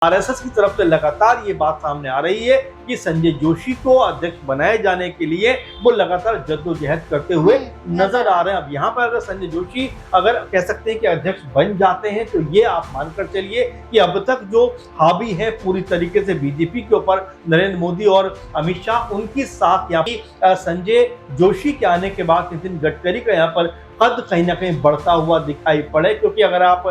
RSS की तरफ से लगातार ये बात सामने आ रही है कि संजय जोशी को अध्यक्ष बनाए जाने के लिए वो लगातार जद्दोजहद करते हुए नजर आ रहे हैं। अब यहाँ पर अगर संजय जोशी अगर कह सकते हैं कि अध्यक्ष बन जाते हैं तो ये आप मानकर चलिए कि अब तक जो हावी है पूरी तरीके से बीजेपी के ऊपर नरेंद्र मोदी और अमित शाह, उनकी साथ यहाँ पर संजय जोशी के आने के बाद नितिन गडकरी का यहाँ पर कद कहीं ना कहीं बढ़ता हुआ दिखाई पड़े। क्योंकि अगर आप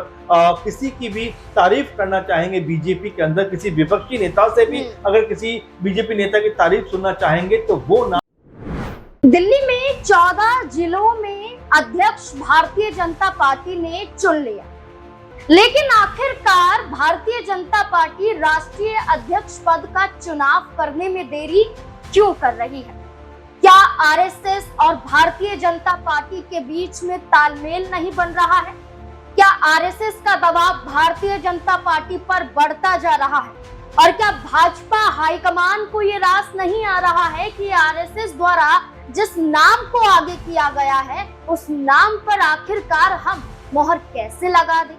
किसी की भी तारीफ करना चाहेंगे बीजेपी के अंदर, किसी विपक्षी नेता से भी अगर किसी बीजेपी नेता की तारीफ सुनना चाहेंगे तो वो ना। दिल्ली में 14 जिलों में अध्यक्ष भारतीय जनता पार्टी ने चुन लिया, लेकिन आखिरकार भारतीय जनता पार्टी राष्ट्रीय अध्यक्ष पद का चुनाव करने में देरी क्यों कर रही है? क्या आरएसएस और भारतीय जनता पार्टी के बीच में तालमेल नहीं बन रहा है? क्या आरएसएस का दबाव भारतीय जनता पार्टी पर बढ़ता जा रहा है? और क्या भाजपा हाईकमान को ये रास नहीं आ रहा है कि आरएसएस द्वारा जिस नाम को आगे किया गया है उस नाम पर आखिरकार हम मोहर कैसे लगा दें?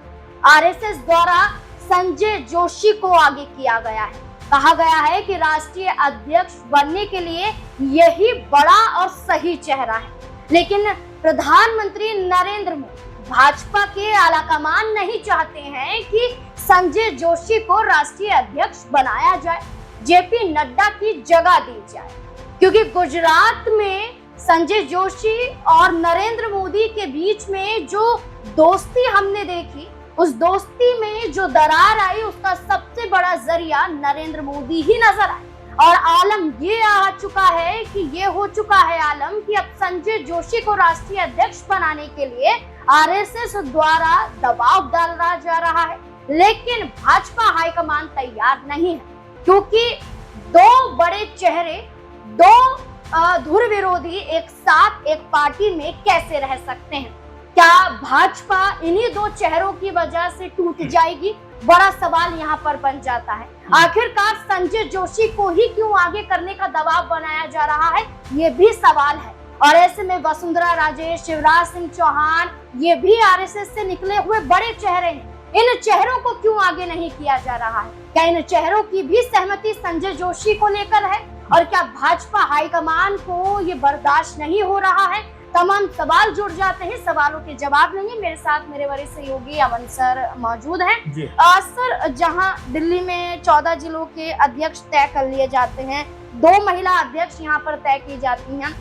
आरएसएस द्वारा संजय जोशी को आगे किया गया है, कहा गया है कि राष्ट्रीय अध्यक्ष बनने के लिए यही बड़ा और सही चेहरा है, लेकिन प्रधानमंत्री नरेंद्र मोदी भाजपा के आलाकमान नहीं चाहते हैं कि संजय जोशी को राष्ट्रीय अध्यक्ष बनाया जाए, जेपी नड्डा की जगह दी जाए। क्योंकि गुजरात में संजय जोशी और नरेंद्र मोदी के बीच में जो दोस्ती हमने देखी, उस दोस्ती में जो दरार आई उसका सबसे बड़ा जरिया नरेंद्र मोदी ही नजर आए। और आलम ये आ चुका है कि ये हो चुका है आलम कि अब संजय जोशी को राष्ट्रीय अध्यक्ष बनाने के लिए आरएसएस द्वारा दबाव डाला जा रहा है, लेकिन भाजपा हाईकमान तैयार नहीं है। क्योंकि दो बड़े चेहरे, दो धुर विरोधी एक साथ एक पार्टी में कैसे रह सकते हैं? क्या भाजपा इन्हीं दो चेहरों की वजह से टूट जाएगी? बड़ा सवाल यहाँ पर बन जाता है। आखिरकार संजय जोशी को ही क्यों आगे करने का दबाव बनाया जा रहा है, ये भी सवाल है। और ऐसे में वसुंधरा राजे, शिवराज सिंह चौहान, ये भी आरएसएस से निकले हुए बड़े चेहरे हैं। इन चेहरों को क्यों आगे नहीं किया जा रहा है? क्या इन चेहरों की भी सहमति संजय जोशी को लेकर है? और क्या भाजपा हाईकमान को ये बर्दाश्त नहीं हो रहा है? तमाम सवाल जुड़ जाते हैं, सवालों के जवाब लेंगे। मेरे साथ मेरे वरिष्ठ सहयोगी अमन सर मौजूद हैं। सर, जहां दिल्ली में 14 जिलों के अध्यक्ष तय कर लिए जाते हैं, 2 महिला अध्यक्ष यहां पर तय की जाती हैं,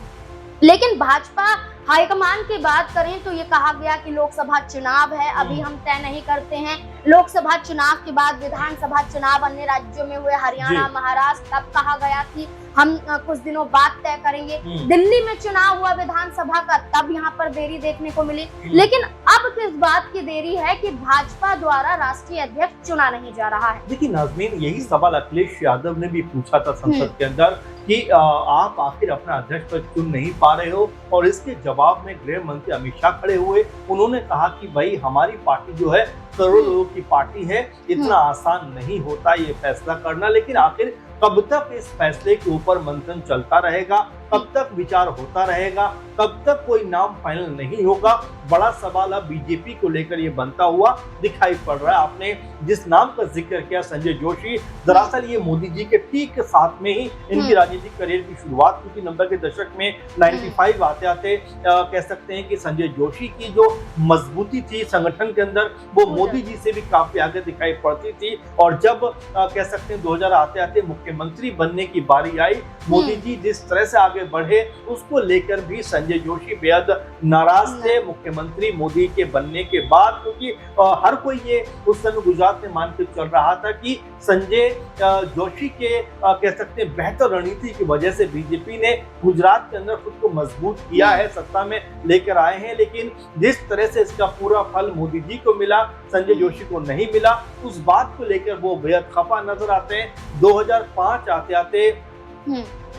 लेकिन भाजपा हाईकमान की बात करें तो ये कहा गया कि लोकसभा चुनाव है, अभी हम तय नहीं करते हैं। लोकसभा चुनाव के बाद विधानसभा चुनाव अन्य राज्यों में हुए, हरियाणा, महाराष्ट्र, तब कहा गया कि हम कुछ दिनों बाद तय करेंगे। दिल्ली में चुनाव हुआ विधानसभा का, तब यहाँ पर देरी देखने को मिली। लेकिन अब किस बात की देरी है कि भाजपा द्वारा राष्ट्रीय अध्यक्ष चुना नहीं जा रहा है? देखिए नाज़मीन, यही सवाल अखिलेश यादव ने भी पूछा था संसद के अंदर कि आप आखिर अपना अध्यक्ष पद चुन नहीं पा रहे हो, और इसके जवाब में गृह मंत्री अमित शाह खड़े हुए। उन्होंने कहा कि भाई हमारी पार्टी जो है करोड़ों लोगों की पार्टी है, इतना आसान नहीं होता ये फैसला करना। लेकिन आखिर कब तक इस फैसले के ऊपर मंथन चलता रहेगा, कब तक विचार होता रहेगा, कब तक कोई नाम फाइनल नहीं होगा? बड़ा सवाल अब बीजेपी को लेकर ये बनता हुआ दिखाई पड़ रहा है। आपने जिस नाम का जिक्र किया संजय जोशी, दरअसल ये मोदी जी के ठीक साथ में ही इनकी राजनीतिक करियर की शुरुआत हुई थी। 90 के दशक में 95 आते आते कह सकते हैं कि संजय जोशी की जो मजबूती थी संगठन के अंदर, वो मोदी जी से भी काफी आगे दिखाई पड़ती थी। और जब कह सकते हैं 2000 आते आते मुख्यमंत्री बनने की बारी आई, मोदी जी जिस तरह से आगे बढ़े उसको लेकर भी संजय जोशी बेहद नाराज थे मुख्यमंत्री मोदी के बनने के बाद। क्योंकि हर कोई ये उस समय गुजरात में मान के चल रहा था कि संजय जोशी के कह सकते हैं बेहतर रणनीति की वजह से बीजेपी ने गुजरात के अंदर खुद को मजबूत किया है, सत्ता में लेकर आए हैं। लेकिन जिस तरह से इसका पूरा फल मोदी जी को मिला, संजय जोशी को नहीं मिला, उस बात को लेकर वो बेहद खफा नजर आते हैं। 2005 आते आते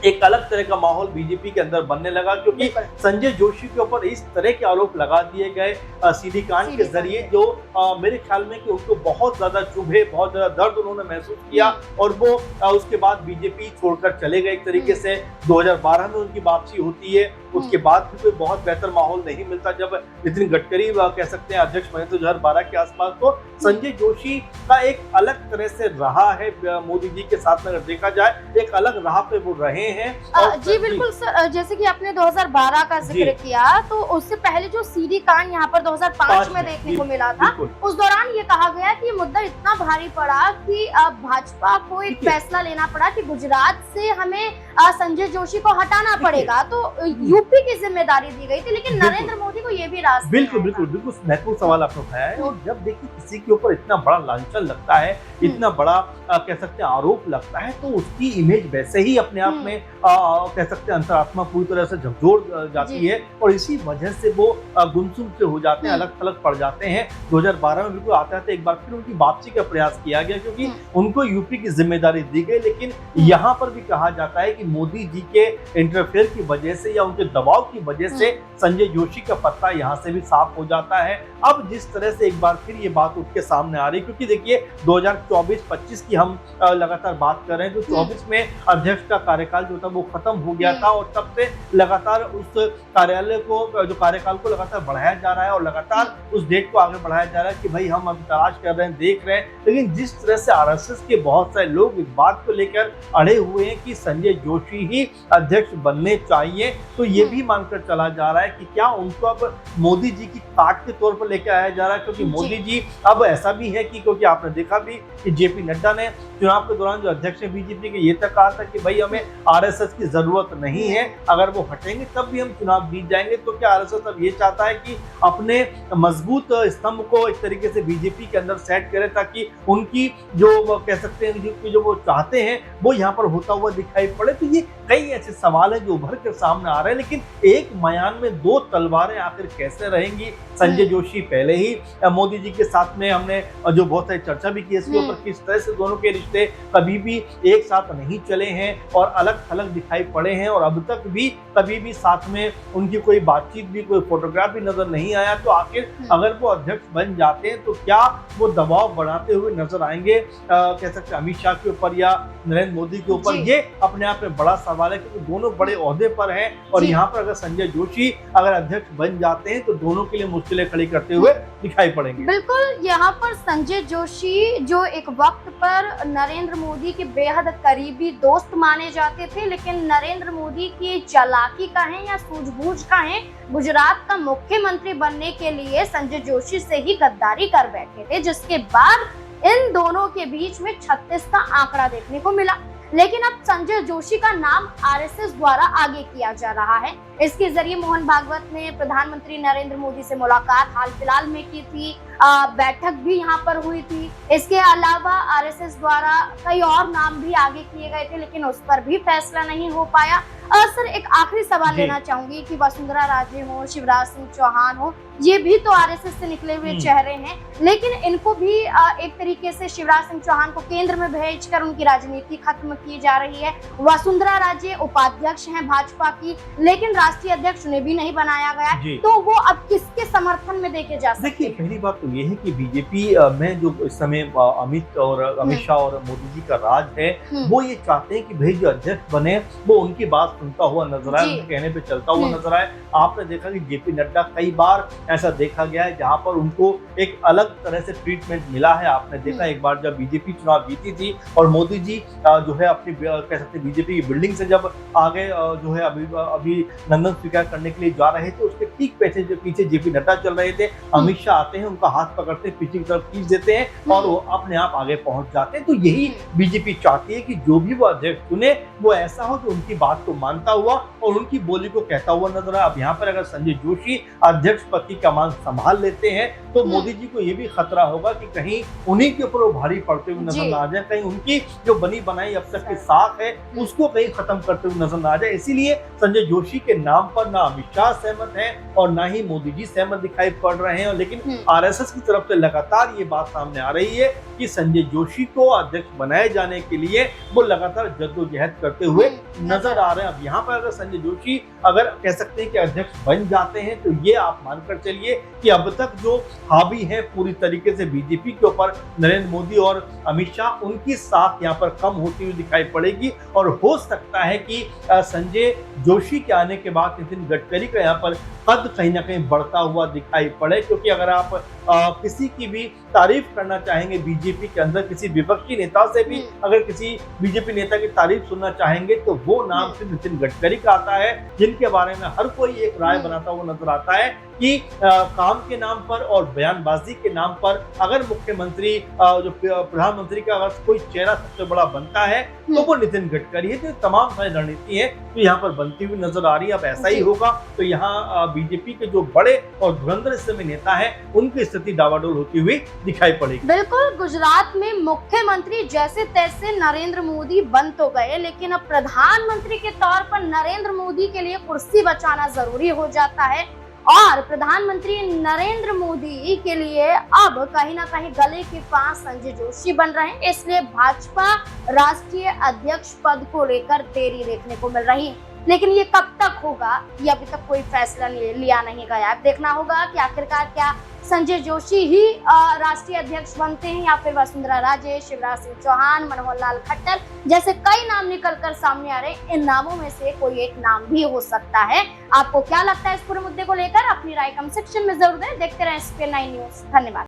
एक अलग तरह का माहौल बीजेपी के अंदर बनने लगा, क्योंकि संजय जोशी के ऊपर इस तरह के आरोप लगा दिए गए सीडी कांड के जरिए, जो मेरे ख्याल में कि उनको बहुत ज्यादा चुभे, बहुत ज्यादा दर्द उन्होंने महसूस किया और वो उसके बाद बीजेपी छोड़कर चले गए एक तरीके से। 2012 में उनकी वापसी होती है, उसके बाद भी कोई बहुत बेहतर माहौल नहीं मिलता। जब नितिन गडकरी कह सकते हैं अध्यक्ष बने 2012 के आसपास, तो संजय जोशी का एक अलग तरह से रहा है मोदी जी के साथ में, अगर देखा जाए एक अलग राह पे वो रहे हैं। जी बिल्कुल सर, जैसे कि आपने 2012 का जिक्र किया, तो उससे पहले जो सीडी कांड यहाँ पर 2005 में देखने को मिला था, उस दौरान ये कहा गया कि ये मुद्दा इतना भारी पड़ा कि भाजपा को एक फैसला लेना पड़ा कि गुजरात से हमें संजय जोशी को हटाना पड़ेगा, तो यूपी की जिम्मेदारी दी गई थी, लेकिन नरेंद्र मोदी को ये भी रास्ता बिल्कुल महत्वपूर्ण सवाल आपने उठाया है। और जब देखिए किसी के ऊपर इतना बड़ा लांछन लगता है, इतना बड़ा कह सकते हैं आरोप लगता है, तो उसकी इमेज वैसे ही अपने आप में कह सकते हैं अंतरात्मा पूरी तरह से झकझोर जाती है, और इसी वजह से वो गुमसुम से हो जाते हैं, अलग थलग पड़ जाते हैं। 2012 में बिल्कुल आते आते एक बार फिर उनकी वापसी का प्रयास किया गया, क्योंकि उनको यूपी की जिम्मेदारी दी गई, लेकिन यहाँ पर भी कहा जाता है कि मोदी जी के इंटरफेयर की वजह से या उनके दबाव की वजह से संजय जोशी का पत्ता यहाँ से भी साफ हो जाता है। अब जिस तरह से एक बार फिर ये बात उठ के सामने आ रही, क्योंकि देखिए 2024-25 की हम लगातार बात कर रहे हैं, तो 24 में अध्यक्ष का कार्यकाल जो था वो खत्म हो गया था, और तब से लगातार उस कार्यालय को, जो कार्यकाल को लगातार बढ़ाया जा रहा है, और लगातार उस डेट को आगे बढ़ाया जा रहा है कि भाई हम अभी तलाश कर रहे हैं, देख रहे हैं। लेकिन जिस तरह से आरएसएस के बहुत सारे लोग इस बात को लेकर अड़े हुए हैं कि संजय जोशी ही अध्यक्ष बनने चाहिए, तो ये भी मानकर चला जा रहा है कि क्या उनको अब मोदी जी की काट के तौर पर लेके आया जा रहा है, क्योंकि मोदी जी अब ऐसा भी है कि, क्योंकि आपने देखा भी कि जेपी नड्डा ने चुनाव के दौरान जो अध्यक्ष है बीजेपी के, ये तक कहा था कि भाई हमें आरएसएस की जरूरत नहीं है, अगर वो हटेंगे तब भी हम चुनाव जीत जाएंगे। तो क्या आरएसएस अब ये चाहता है कि अपने मजबूत स्तंभ को एक तरीके से बीजेपी के अंदर सेट करे, ताकि उनकी जो कह सकते हैं जो वो चाहते हैं वो यहाँ पर होता हुआ दिखाई पड़े। तो ये कई ऐसे सवाल हैं जो उभर कर सामने आ रहे हैं, लेकिन एक मयान में दो तलवारें आखिर कैसे रहेंगी। संजय जोशी पहले ही मोदी जी के साथ में हमने जो बहुत सारी चर्चा भी की इसके ऊपर, किस तरह से दोनों के रिश्ते कभी भी एक साथ नहीं चले हैं और अलग थलग दिखाई पड़े हैं, और अब तक भी कभी भी साथ में उनकी कोई बातचीत भी, कोई फोटोग्राफ भी नजर नहीं आया। तो आखिर अगर वो अध्यक्ष बन जाते हैं तो क्या वो दबाव बढ़ाते हुए नजर आएंगे कह सकते अमित शाह के ऊपर या नरेंद्र मोदी के ऊपर? ये अपने आप में बड़ा सवाल है, क्योंकि दोनों बड़े ओहदे पर हैं, और यहाँ पर अगर संजय जोशी अगर अध्यक्ष बन जाते हैं तो दोनों के लिए मुश्किलें खड़ी करते हुए दिखाई पड़ेंगे। बिल्कुल, यहाँ पर संजय जोशी जो एक वक्त पर नरेंद्र मोदी के बेहद करीबी दोस्त माने जाते थे, लेकिन नरेंद्र मोदी की चालाकी कहें या सूझबूझ कहें, गुजरात का मुख्यमंत्री बनने के लिए संजय जोशी से ही गद्दारी कर बैठे थे, जिसके बाद इन दोनों के बीच में 36 का आंकड़ा देखने को मिला। लेकिन अब संजय जोशी का नाम आरएसएस द्वारा आगे किया जा रहा है। इसके जरिए मोहन भागवत ने प्रधानमंत्री नरेंद्र मोदी से मुलाकात हाल फिलहाल में की थी, बैठक भी यहाँ पर हुई थी। इसके अलावा आरएसएस द्वारा कई और नाम भी आगे किए गए थे, लेकिन उस पर भी फैसला नहीं हो पाया। सर, एक आखिरी सवाल लेना चाहूंगी कि वसुंधरा राजे हो, शिवराज सिंह चौहान हो, ये भी तो आरएसएस से निकले हुए चेहरे हैं, लेकिन इनको भी एक तरीके से शिवराज सिंह चौहान को केंद्र में भेजकर उनकी राजनीति खत्म की जा रही है। वसुंधरा राजे उपाध्यक्ष हैं भाजपा की, लेकिन राष्ट्रीय अध्यक्ष उन्हें भी नहीं बनाया गया, तो वो अब किसके समर्थन में देखे जा सकते हैं? देखिए, पहली बात तो ये है कि बीजेपी में जो इस समय अमित शाह और मोदी जी का राज है, वो ये चाहते हैं कि भाई जो अध्यक्ष बने वो उनकी बात सुनता हुआ नजर आए, उनके कहने पे चलता हुआ नजर आए। आपने देखा कि जेपी नड्डा कई बार ऐसा देखा गया है जहां पर उनको एक अलग तरह से ट्रीटमेंट मिला है। आपने देखा एक बार जब बीजेपी चुनाव जीती थी और मोदी जी जो है अपनी कह सकते बीजेपी की बिल्डिंग से जब आगे जो है अभी नंदन स्वीकार करने के लिए जा रहे थे, उसके ठीक पीछे जेपी नड्डा चल रहे थे। अमित शाह आते हैं, उनका हाथ पकड़ते हैं, पीछे की तरफ खींच देते हैं और वो अपने आप आगे पहुंच जाते हैं। तो यही बीजेपी चाहती है कि जो भी वो अध्यक्ष चुने वो ऐसा हो जो उनकी बात को मानता हुआ और उनकी बोली को कहता हुआ नजर आए। अब यहाँ पर अगर संजय जोशी अध्यक्ष पद की कमान संभाल लेते हैं तो मोदी जी को ये भी खतरा होगा कि कहीं उन्हीं के ऊपर वो भारी पड़ते हुए नजर न आ जाए, कहीं उनकी जो बनी बनाई अब तक की साख है उसको कहीं खत्म करते हुए नजर न आ जाए। इसीलिए संजय जोशी के नाम पर ना अमित शाह सहमत है और ना ही मोदी जी सहमत दिखाई पड़ रहे हैं। लेकिन आरएसएस कांग्रेस की तरफ से लगातार ये बात सामने आ रही है कि संजय जोशी को अध्यक्ष बनाए जाने के लिए वो लगातार जद्दोजहद करते हुए नजर आ रहे हैं। अब यहाँ पर अगर संजय जोशी अगर कह सकते हैं कि अध्यक्ष बन जाते हैं तो ये आप मानकर चलिए कि अब तक जो हावी है पूरी तरीके से बीजेपी के ऊपर नरेंद्र मोदी और अमित शाह, उनकी साख यहाँ पर कम होती हुई दिखाई पड़ेगी। और हो सकता है कि संजय जोशी के आने के बाद नितिन गडकरी का यहाँ पर कद कहीं ना कहीं बढ़ता हुआ दिखाई पड़े, क्योंकि अगर आप किसी की भी तारीफ करना चाहेंगे बीजेपी के अंदर, किसी विपक्षी नेता से भी अगर किसी बीजेपी नेता की तारीफ सुनना चाहेंगे तो वो नाम सिर्फ नितिन गडकरी का आता है, जिनके बारे में हर कोई एक राय बनाता हुआ नजर आता है कि काम के नाम पर और बयानबाजी के नाम पर अगर मुख्यमंत्री जो प्रधानमंत्री का अगर कोई चेहरा सबसे बड़ा बनता है तो वो नितिन गडकरी है। तो तमाम सारी रणनीति है जो यहाँ पर बनती हुई नजर आ रही है। अब ऐसा ही होगा तो यहाँ बीजेपी के जो बड़े और धुरंधर इस समय नेता है उनकी स्थिति डावाडोल होती हुई दिखाई पड़ेगी। बिल्कुल, गुजरात में मुख्यमंत्री जैसे तैसे नरेंद्र मोदी बन तो गए, लेकिन अब प्रधानमंत्री के तौर पर नरेंद्र मोदी के लिए कुर्सी बचाना जरूरी हो जाता है और प्रधानमंत्री नरेंद्र मोदी के लिए अब कहीं ना कहीं गले के पास संजय जोशी बन रहे हैं। इसलिए भाजपा राष्ट्रीय अध्यक्ष पद को लेकर देरी देखने को मिल रही है, लेकिन ये कब तक होगा ये अभी तक कोई फैसला लिया नहीं गया है। देखना होगा कि आखिरकार क्या संजय जोशी ही राष्ट्रीय अध्यक्ष बनते हैं या फिर वसुंधरा राजे, शिवराज सिंह चौहान, मनोहर लाल खट्टर जैसे कई नाम निकल कर सामने आ रहे हैं। इन नामों में से कोई एक नाम भी हो सकता है। आपको क्या लगता है इस पूरे मुद्दे को लेकर? अपनी राय कमेंट सेक्शन में जरूर दें। देखते रहें SPN9 न्यूज। धन्यवाद।